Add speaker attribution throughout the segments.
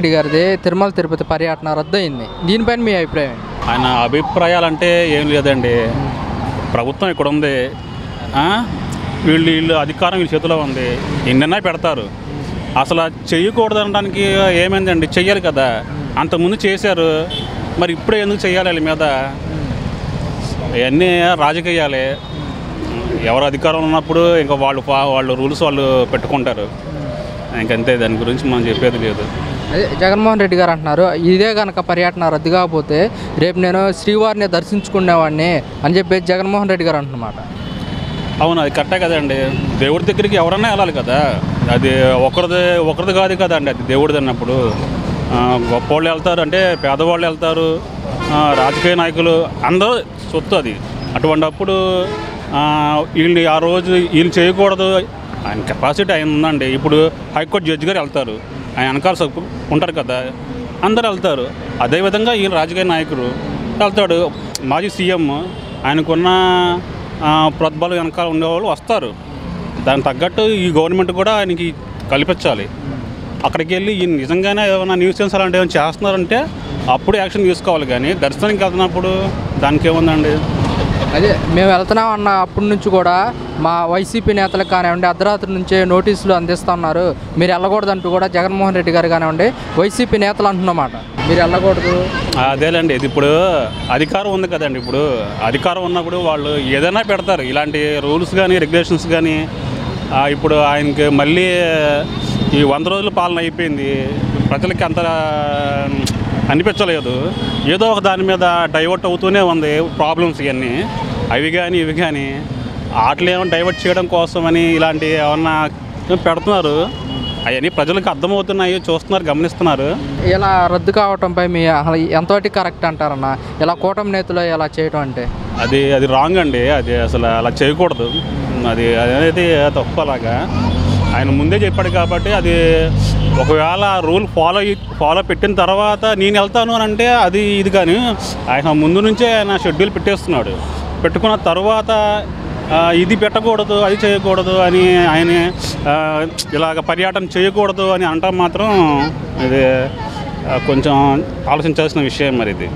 Speaker 1: రెడ్డి గారిది తిరుమల తిరుపతి పర్యటన రద్దయింది. దీనిపైన మీ అభిప్రాయం?
Speaker 2: ఆయన అభిప్రాయాలంటే ఏం లేదండి. ప్రభుత్వం ఇక్కడ ఉంది, వీళ్ళు అధికారం వీళ్ళ చేతిలో ఉంది, ఎన్నైనా పెడతారు. అసలు చేయకూడదనడానికి ఏమైందండి? చెయ్యాలి కదా, అంతకుముందు చేశారు, మరి ఇప్పుడే ఎందుకు చెయ్యాలి? వాళ్ళ మీద ఇవన్నీ రాజకీయాలే. ఎవరు అధికారం ఉన్నప్పుడు ఇంకా వాళ్ళు రూల్స్ వాళ్ళు పెట్టుకుంటారు, ఇంకంతే. దాని గురించి మనం చెప్పేది లేదు.
Speaker 1: అదే జగన్మోహన్ రెడ్డి గారు అంటున్నారు, ఇదే కనుక పర్యటన రద్దు కాకపోతే రేపు నేను శ్రీవారిని దర్శించుకునేవాడిని అని చెప్పేసి జగన్మోహన్ రెడ్డి గారు అంటున్నమాట.
Speaker 2: అవును, అది కరెక్టే కదండి. దేవుడి దగ్గరికి ఎవరన్నా వెళ్ళాలి కదా, అది ఒకరిది కాదు కదండి. అది దేవుడిది అన్నప్పుడు గొప్పవాళ్ళు వెళ్తారు, అంటే పేదవాళ్ళు వెళ్తారు, రాజకీయ నాయకులు అందరూ సొత్తు అది. అటువంటిప్పుడు వీళ్ళు ఆ రోజు వీళ్ళు చేయకూడదు. ఆయన కెపాసిటీ ఆయన ఉందండి. ఇప్పుడు హైకోర్టు జడ్జి గారు వెళ్తారు, ఆయన వెనకాల ఉంటారు కదా, అందరు వెళ్తారు. అదేవిధంగా ఈయన రాజకీయ నాయకుడు వెళ్తాడు, మాజీ సీఎం, ఆయనకున్న ప్రోద్బలం వెనకాల ఉండేవాళ్ళు వస్తారు. దానికి తగ్గట్టు ఈ గవర్నమెంట్ కూడా ఆయనకి కల్పించాలి. అక్కడికి వెళ్ళి ఈయన నిజంగానే ఏమైనా న్యూసెన్స్ అలాంటి ఏమైనా చేస్తున్నారంటే అప్పుడు యాక్షన్ తీసుకోవాలి. కానీ దర్శనానికి వెళ్తున్నప్పుడు దానికి ఏముందండి?
Speaker 1: అదే మేము వెళ్తున్నాం అన్న అప్పటి నుంచి కూడా మా వైసీపీ నేతలకు కానివ్వండి అర్ధరాత్రి నుంచే నోటీసులు అందిస్తున్నారు, మీరు వెళ్ళకూడదంటూ కూడా జగన్మోహన్ రెడ్డి గారు కానివ్వండి వైసీపీ నేతలు అంటున్నమాట. మీరు వెళ్ళకూడదు.
Speaker 2: అదేలేండి, ఇది ఇప్పుడు అధికారం ఉంది కదండి. ఇప్పుడు అధికారం ఉన్నప్పుడు వాళ్ళు ఏదైనా పెడతారు, ఇలాంటి రూల్స్ కానీ రెగ్యులేషన్స్ కానీ. ఇప్పుడు ఆయనకి మళ్ళీ ఈ 100 రోజుల పాలన అయిపోయింది, ప్రజలకి అంత అనిపించలేదు. ఏదో ఒక దాని మీద డైవర్ట్ అవుతూనే ఉంది ప్రాబ్లమ్స్. ఇవన్నీ అవి కానీ ఇవి కానీ వాటిని ఏమైనా డైవర్ట్ చేయడం కోసమని ఇలాంటి ఏమన్నా పెడుతున్నారు. అవన్నీ ప్రజలకు అర్థమవుతున్నాయి, చూస్తున్నారు, గమనిస్తున్నారు.
Speaker 1: ఇలా రద్దు కావటంపై మీ అసలు ఎంతటి కరెక్ట్ అంటారన్న? ఇలా కూటమి నేతలు ఇలా చేయటం అంటే
Speaker 2: అది రాంగ్ అండి. అది అసలు అలా చేయకూడదు. అది అనేది తప్పు. అలాగా ఆయన ముందే చెప్పాడు కాబట్టి అది ఒకవేళ రూల్ ఫాలో పెట్టిన తర్వాత నేను వెళ్తాను అని అంటే అది ఇది. కానీ ఆయన ముందు నుంచే ఆయన షెడ్యూల్ పెట్టేస్తున్నాడు. పెట్టుకున్న తర్వాత ఇది పెట్టకూడదు, అది చేయకూడదు అని ఆయన ఇలాగ పర్యటన చేయకూడదు అని అనటం మాత్రం ఇది కొంచెం ఆలోచించాల్సిన విషయం. మరి ఇది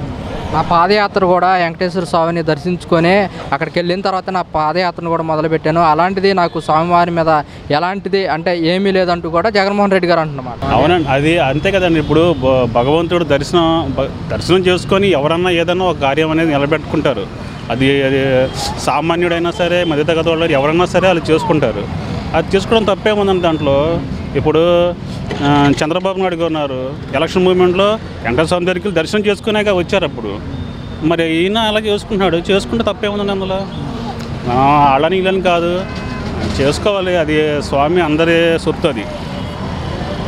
Speaker 1: నా పాదయాత్ర కూడా వెంకటేశ్వర స్వామిని దర్శించుకొని అక్కడికి వెళ్ళిన తర్వాత నా పాదయాత్రను కూడా మొదలుపెట్టాను. అలాంటిది నాకు స్వామివారి మీద ఎలాంటిది అంటే ఏమీ లేదంటూ కూడా జగన్మోహన్ రెడ్డి గారు అంటున్నమాట.
Speaker 2: అవునండి, అది అంతే కదండి. ఇప్పుడు భగవంతుడు దర్శనం చేసుకొని ఎవరన్నా ఏదన్నా ఒక కార్యం అనేది నిలబెట్టుకుంటారు. అది సామాన్యుడైనా సరే, మధ్యతరగతి వాళ్ళు ఎవరైనా సరే వాళ్ళు చేసుకుంటారు. అది చేసుకోవడం తప్పేముందండి దాంట్లో. ఇప్పుడు చంద్రబాబు నాయుడు గారు ఉన్నారు, ఎలక్షన్ మూమెంట్లో వెంకటేశ్వర స్వామి దగ్గరికి దర్శనం చేసుకునేగా వచ్చారు. అప్పుడు మరి ఈయన అలా చేసుకుంటున్నాడు, చేసుకుంటే తప్పేముందండి అందులో? వాళ్ళని వీళ్ళని కాదు, చేసుకోవాలి. అది స్వామి అందరి సొత్తు. అది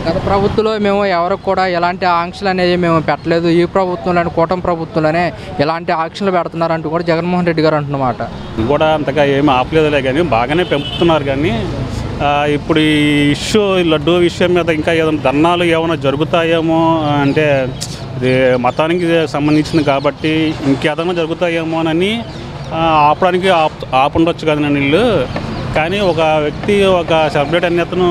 Speaker 1: గత ప్రభుత్వంలో మేము ఎవరికి కూడా ఎలాంటి ఆంక్షలు అనేది మేము పెట్టలేదు, ఈ ప్రభుత్వంలోనే కూటమి ప్రభుత్వంలోనే ఎలాంటి ఆంక్షలు పెడుతున్నారంటూ కూడా జగన్మోహన్ రెడ్డి గారు అంటున్నమాట.
Speaker 2: కూడా అంతగా ఏమి ఆపలేదులే, కానీ బాగానే పెంపుతున్నారు. కానీ ఇప్పుడు ఈ ఇష్యూ, లడ్డూ విషయం మీద ఇంకా ఏదైనా ధర్నాలు ఏమైనా జరుగుతాయేమో అంటే ఇది మతానికి సంబంధించింది కాబట్టి ఇంకేదైనా జరుగుతాయేమోనని ఆపడానికి ఆపుండొచ్చు కదండి వీళ్ళు. కానీ ఒక వ్యక్తి, ఒక సెలబ్రిటీ అనే అతను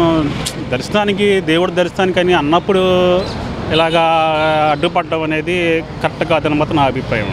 Speaker 2: దర్శనానికి, దేవుడి దర్శనానికి అని అన్నప్పుడు ఇలాగా అడ్డుపడడం అనేది కరెక్ట్ కాదని మాత్రం నా అభిప్రాయం.